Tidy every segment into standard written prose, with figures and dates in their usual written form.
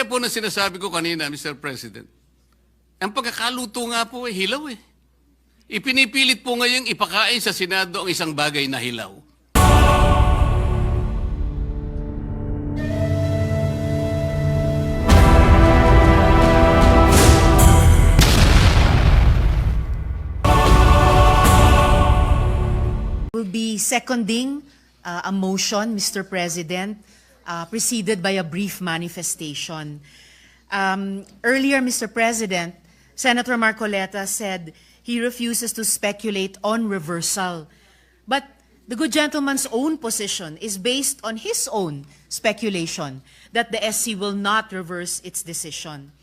Gaya po na sinasabi ko kanina, Mr. President, ang pagkakaluto nga po hilaw eh. Ipinipilit po ngayong ipakain sa Senado ang isang bagay na hilaw. Will be seconding a motion, Mr. President, preceded by a brief manifestation. Earlier, Mr. President, Senator Marcoleta said he refuses to speculate on reversal. But the good gentleman's own position is based on his own speculation that the SC will not reverse its decision.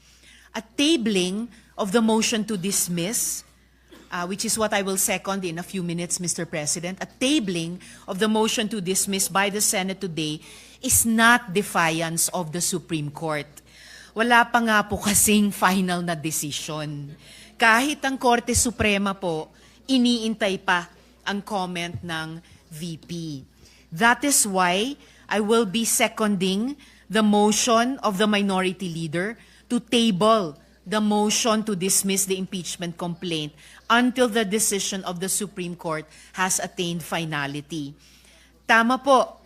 A tabling of the motion to dismiss, which is what I will second in a few minutes, Mr. President, a tabling of the motion to dismiss by the Senate today is not defiance of the Supreme Court. Wala pa nga po kasing final na decision. Kahit ang Korte Suprema po, iniintay pa ang comment ng VP. That is why I will be seconding the motion of the Minority Leader to table the motion to dismiss the impeachment complaint until the decision of the Supreme Court has attained finality. Tama po,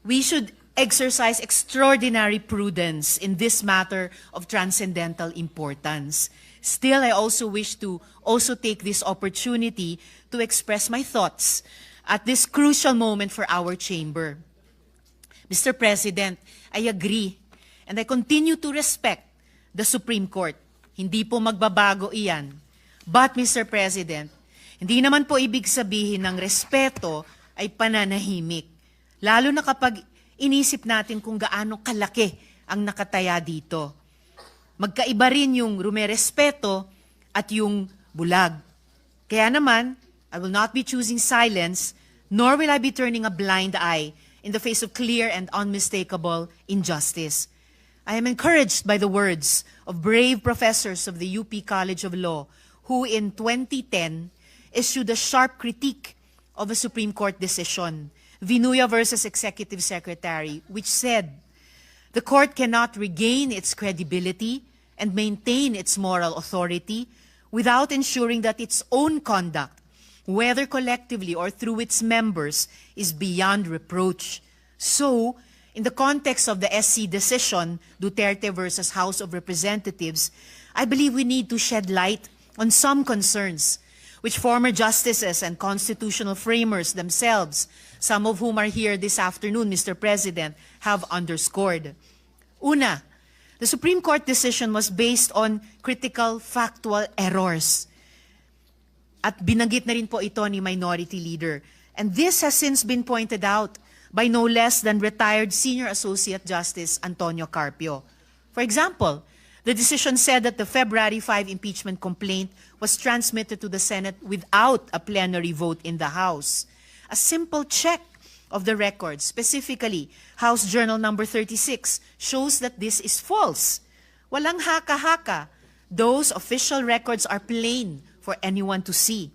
we should exercise extraordinary prudence in this matter of transcendental importance. Still, I also wish to take this opportunity to express my thoughts at this crucial moment for our chamber. Mr. President, I agree and I continue to respect the Supreme Court. Hindi po magbabago iyan. But, Mr. President, hindi naman po ibig sabihin ng respeto ay pananahimik. Lalo na kapag inisip natin kung gaano kalaki ang nakataya dito. Magkaiba rin yung rumerespeto at yung bulag. Kaya naman, I will not be choosing silence, nor will I be turning a blind eye in the face of clear and unmistakable injustice. I am encouraged by the words of brave professors of the UP College of Law who in 2010 issued a sharp critique of a Supreme Court decision, Vinuya versus Executive Secretary, which said, the court cannot regain its credibility and maintain its moral authority without ensuring that its own conduct, whether collectively or through its members, is beyond reproach. So, in the context of the SC decision, Duterte versus House of Representatives, I believe we need to shed light on some concerns which former justices and constitutional framers themselves, some of whom are here this afternoon, Mr. President, have underscored. Una, the Supreme Court decision was based on critical factual errors. At binanggit na rin po ito ni Minority Leader. And this has since been pointed out by no less than retired Senior Associate Justice Antonio Carpio. For example, the decision said that the February 5 impeachment complaint was transmitted to the Senate without a plenary vote in the House. A simple check of the records, specifically House Journal number 36, shows that this is false. Walang haka-haka. Those official records are plain for anyone to see.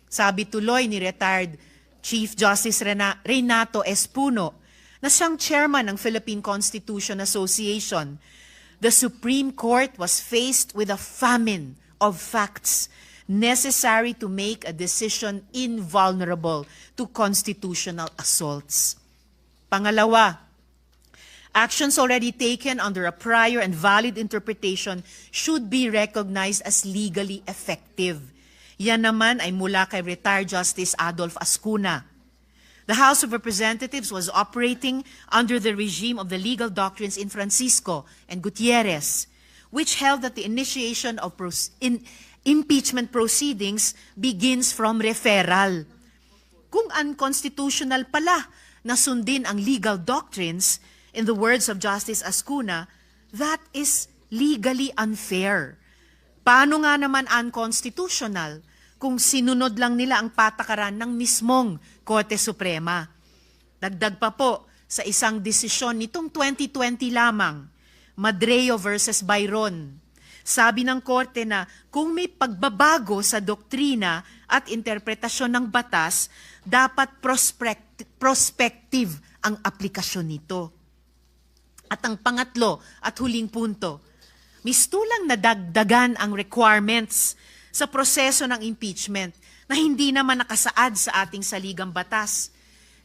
Sabi tuloy ni retired Chief Justice Renato Espuno, na siyang chairman ng Philippine Constitution Association, the Supreme Court was faced with a famine of facts necessary to make a decision invulnerable to constitutional assaults. Pangalawa, actions already taken under a prior and valid interpretation should be recognized as legally effective. Yan naman ay mula kay retired Justice Adolf Ascuna. The House of Representatives was operating under the regime of the legal doctrines in Francisco and Gutierrez, which held that the initiation of impeachment proceedings begins from referral. Kung unconstitutional pala na sundin ang legal doctrines, in the words of Justice Ascuna, that is legally unfair. Paano nga naman unconstitutional kung sinunod lang nila ang patakaran ng mismong Korte Suprema? Dagdag pa po sa isang desisyon nitong 2020 lamang, Madreo versus Byron. Sabi ng Korte na kung may pagbabago sa doktrina at interpretasyon ng batas, dapat prospective ang aplikasyon nito. At ang pangatlo at huling punto, mistulang nadagdagan ang requirements sa proseso ng impeachment na hindi naman nakasaad sa ating saligang batas.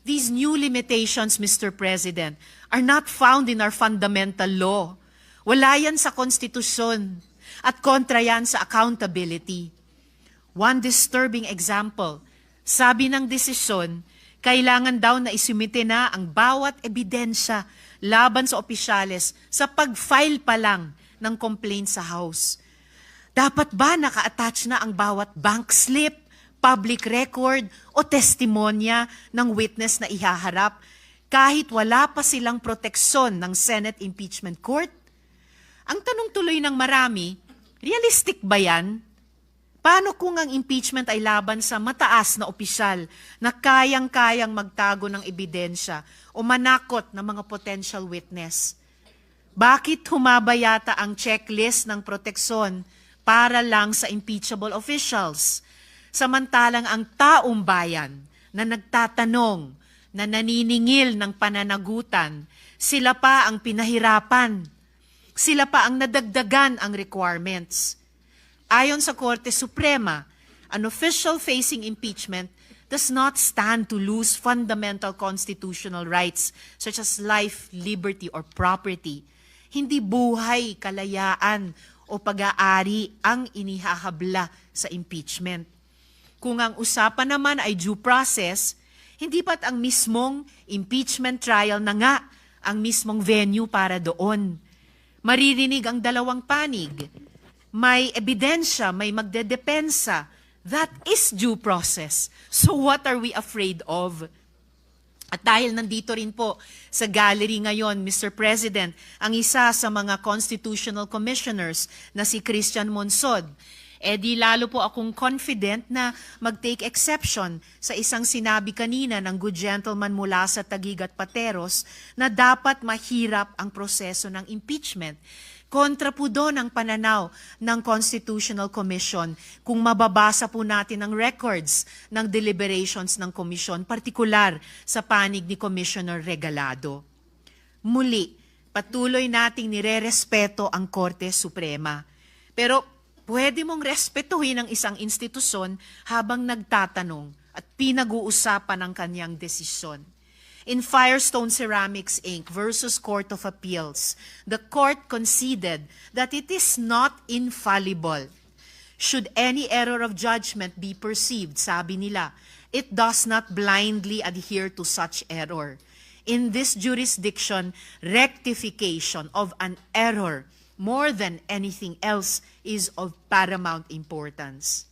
These new limitations, Mr. President, are not found in our fundamental law. Wala yan sa konstitusyon at kontra yan sa accountability. One disturbing example, sabi ng desisyon, kailangan daw na isumite na ang bawat ebidensya laban sa opisyales sa pag-file pa lang ng complaint sa House. Dapat ba naka-attach na ang bawat bank slip, public record o testimonya ng witness na ihaharap kahit wala pa silang proteksyon ng Senate Impeachment Court? Ang tanong tuloy ng marami, realistic ba yan? Paano kung ang impeachment ay laban sa mataas na opisyal na kayang-kayang magtago ng ebidensya o manakot ng mga potential witness? Bakit humaba yata ang checklist ng proteksyon para lang sa impeachable officials? Samantalang ang taong bayan na nagtatanong, na naniningil ng pananagutan, sila pa ang pinahirapan. Sila pa ang nadagdagan ang requirements. Ayon sa Korte Suprema, an official facing impeachment does not stand to lose fundamental constitutional rights such as life, liberty, or property. Hindi buhay, kalayaan, o pag-aari ang inihahabla sa impeachment. Kung ang usapan naman ay due process, hindi pat ang mismong impeachment trial na nga ang mismong venue para doon. Maririnig ang dalawang panig. May ebidensya, may magdedepensa. That is due process. So what are we afraid of? At dahil nandito rin po sa gallery ngayon, Mr. President, ang isa sa mga constitutional commissioners na si Christian Monsod, di lalo po akong confident na mag-take exception sa isang sinabi kanina ng good gentleman mula sa Taguig at Pateros na dapat mahirap ang proseso ng impeachment. Kontra po doon ang pananaw ng Constitutional Commission kung mababasa po natin ang records ng deliberations ng komisyon, partikular sa panig ni Commissioner Regalado. Muli, patuloy nating nirerespeto ang Korte Suprema. Pero pwede mong respetuhin ang isang institusyon habang nagtatanong at pinag-uusapan ang kanyang desisyon. In Firestone Ceramics Inc. versus Court of Appeals, the court conceded that it is not infallible. Should any error of judgment be perceived, sabi nila, it does not blindly adhere to such error. In this jurisdiction, rectification of an error more than anything else is of paramount importance.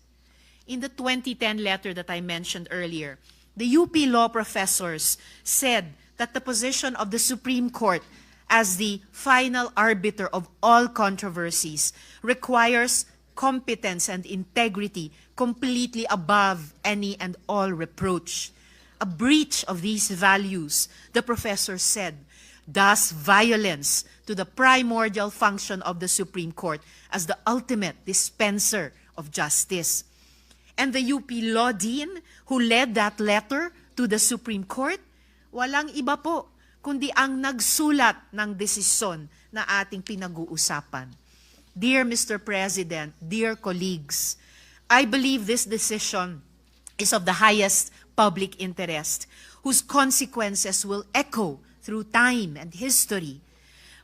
In the 2010 letter that I mentioned earlier, the UP law professors said that the position of the Supreme Court as the final arbiter of all controversies requires competence and integrity completely above any and all reproach. A breach of these values, the professor said, does violence to the primordial function of the Supreme Court as the ultimate dispenser of justice. And the UP Law Dean who led that letter to the Supreme Court, walang iba po kundi ang nagsulat ng desisyon na ating pinag-uusapan. Dear Mr. President, dear colleagues, I believe this decision is of the highest public interest, whose consequences will echo through time and history.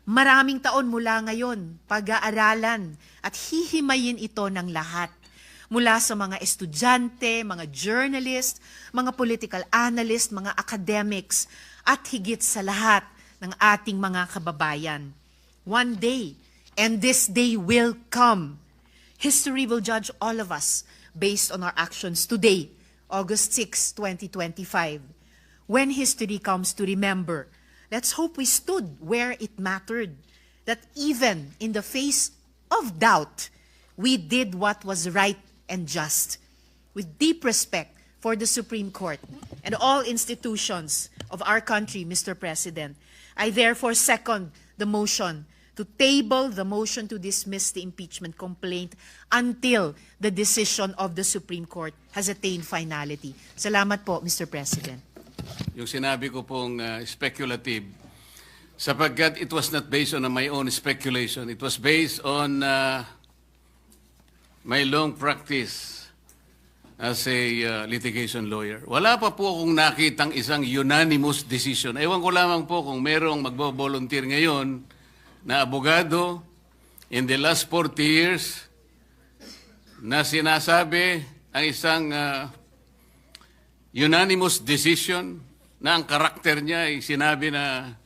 Maraming taon mula ngayon, pag-aaralan at hihimayin ito ng lahat. Mula sa mga estudyante, mga journalist, mga political analyst, mga academics, at higit sa lahat ng ating mga kababayan. One day, and this day will come, history will judge all of us based on our actions today, August 6, 2025. When history comes to remember, let's hope we stood where it mattered, that even in the face of doubt, we did what was right and just. With deep respect for the Supreme Court and all institutions of our country, Mr. President, I therefore second the motion to table the motion to dismiss the impeachment complaint until the decision of the Supreme Court has attained finality. Salamat po, Mr. President. Yung sinabi ko pong speculative, sapagkat it was not based on my own speculation. It was based on my long practice as a litigation lawyer. Wala pa po akong nakitang isang unanimous decision. Ewan ko lamang po kung merong magbo-volunteer ngayon na abogado in the last 40 years na sinasabi ang isang unanimous decision na ang karakter niya ay sinabi na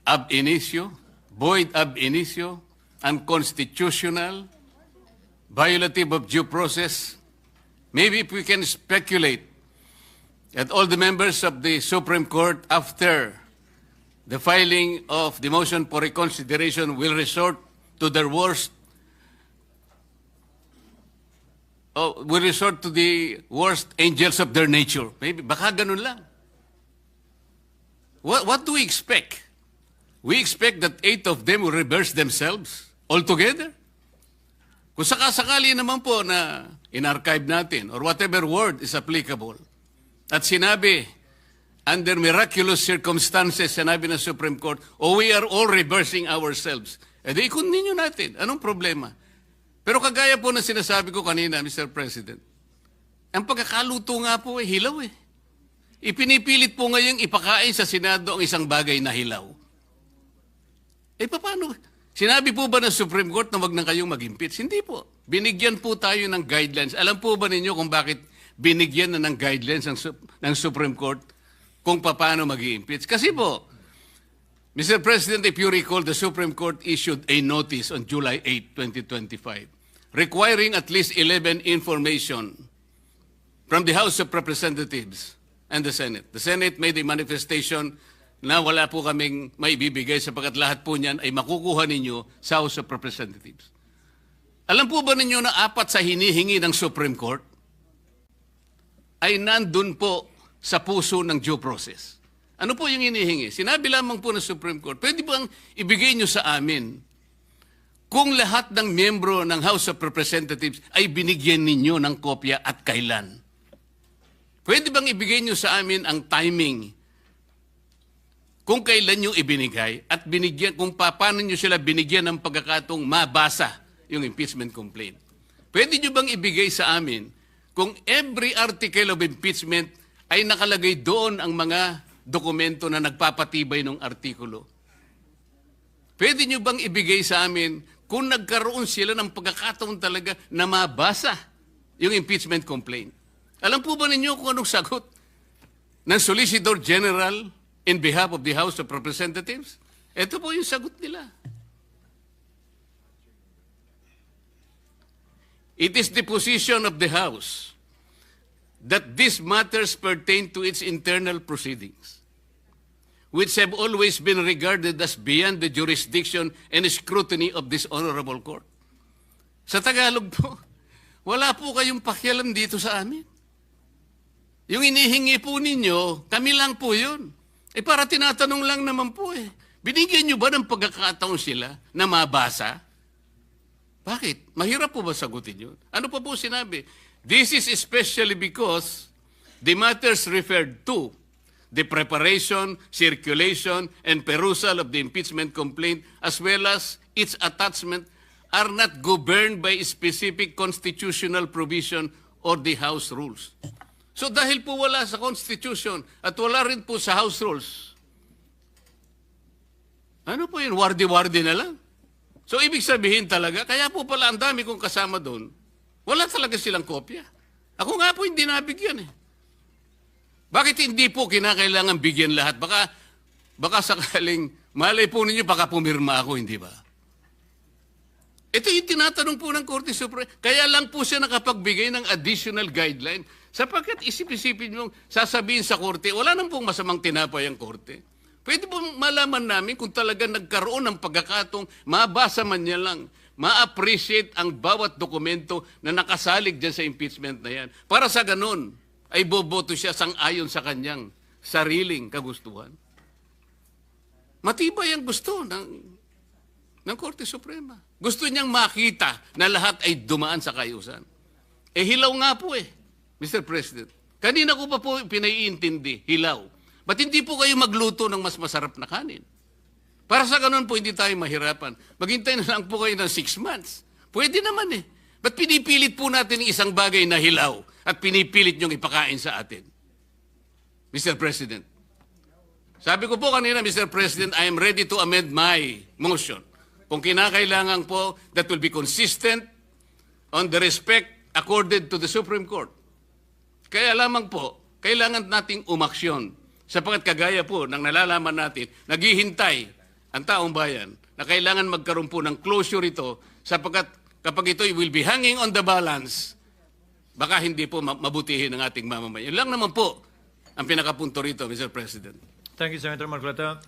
ab initio, void ab initio, unconstitutional, violative of due process. Maybe if we can speculate that all the members of the Supreme Court after the filing of the motion for reconsideration will resort to their worst, will resort to the worst angels of their nature. Maybe, baka ganun lang. What do we expect? We expect that 8 of them will reverse themselves altogether? Kung sakasakali naman po na in-archive natin or whatever word is applicable at sinabi, under miraculous circumstances, sinabi ng Supreme Court, we are all reversing ourselves. E di i-continue natin. Anong problema? Pero kagaya po na sinasabi ko kanina, Mr. President, ang pagkakaluto nga po hilaw eh. Ipinipilit po ngayong ipakain sa Senado ang isang bagay na hilaw. Paano? Sinabi po ba ng Supreme Court na wag na kayong mag-impeach? Hindi po. Binigyan po tayo ng guidelines. Alam po ba ninyo kung bakit binigyan na ng guidelines ng Supreme Court kung paano mag-impeach? Kasi po, Mr. President, if you recall, the Supreme Court issued a notice on July 8, 2025, requiring at least 11 information from the House of Representatives and the Senate. The Senate made a manifestation na wala po kaming maibibigay sapagkat lahat po niyan ay makukuha ninyo sa House of Representatives. Alam po ba ninyo na 4 sa hinihingi ng Supreme Court ay nandun po sa puso ng due process? Ano po yung hinihingi? Sinabi lamang po ng Supreme Court, pwede bang ibigay nyo sa amin kung lahat ng miyembro ng House of Representatives ay binigyan ninyo ng kopya at kailan? Pwede bang ibigay nyo sa amin ang timing kung kailan nyo ibinigay at binigyan, kung paano nyo sila binigyan ng pagkakataong mabasa yung impeachment complaint? Pwede nyo bang ibigay sa amin kung every article of impeachment ay nakalagay doon ang mga dokumento na nagpapatibay ng artikulo? Pwede nyo bang ibigay sa amin kung nagkaroon sila ng pagkakataon talaga na mabasa yung impeachment complaint? Alam po ba ninyo kung anong sagot ng Solicitor General in behalf of the House of Representatives? Ito po yung sagot nila. It is the position of the House that these matters pertain to its internal proceedings, which have always been regarded as beyond the jurisdiction and scrutiny of this honorable court. Sa Tagalog po, wala po kayong pakialam dito sa amin. Yung inihingi po ninyo, kami lang po yun. Para tinatanong lang naman po eh. Binigyan nyo ba ng pagkakataon sila na mabasa? Bakit? Mahirap po ba sagutin yun? Ano pa po sinabi? This is especially because the matters referred to the preparation, circulation, and perusal of the impeachment complaint as well as its attachment are not governed by specific constitutional provision or the House rules. So dahil po wala sa Constitution at wala rin po sa House rules, ano po yun? Wardi-wardi na lang. So ibig sabihin talaga, kaya po pala ang dami kong kasama doon, wala talaga silang kopya. Ako nga po hindi nabigyan eh. Bakit hindi po kinakailangan bigyan lahat? Baka sakaling, malay po ninyo, baka pumirma ako, hindi ba? Ito yung tinatanong po ng Korte Suprema. Kaya lang po siya nakapagbigay ng additional guideline sapagkat isip-isipin nyo, sasabihin sa Korte, wala nang pong masamang tinapay ang Korte. Pwede po malaman namin kung talaga nagkaroon ng pagkakatong mabasa man niya lang, ma-appreciate ang bawat dokumento na nakasalig dyan sa impeachment na yan. Para sa ganun, ay boboto siya sang-ayon sa kanyang sariling kagustuhan. Matibay ang gusto ng Korte Suprema. Gusto niyang makita na lahat ay dumaan sa kayusan. Hilaw nga po Mr. President. Kanina ko pa po pinaiintindi, hilaw. Ba't hindi po kayo magluto ng mas masarap na kanin? Para sa ganun po, hindi tayo mahirapan. Maghintay na lang po kayo ng 6 months. Pwede naman eh. Ba't pinipilit po natin isang bagay na hilaw at pinipilit niyong ipakain sa atin? Mr. President. Sabi ko po kanina, Mr. President, I am ready to amend my motion. Kung kinakailangan po, that will be consistent on the respect accorded to the Supreme Court. Kaya lamang po, kailangan nating umaksyon. Sapagkat kagaya po ng nalalaman natin, naghihintay ang taong bayan na kailangan magkaroon po ng closure ito sapagkat kapag ito will be hanging on the balance, baka hindi po mabutihin ang ating mamamayan. Yun lang naman po ang pinakapunto rito, Mr. President. Thank you, Senator Marcoleta.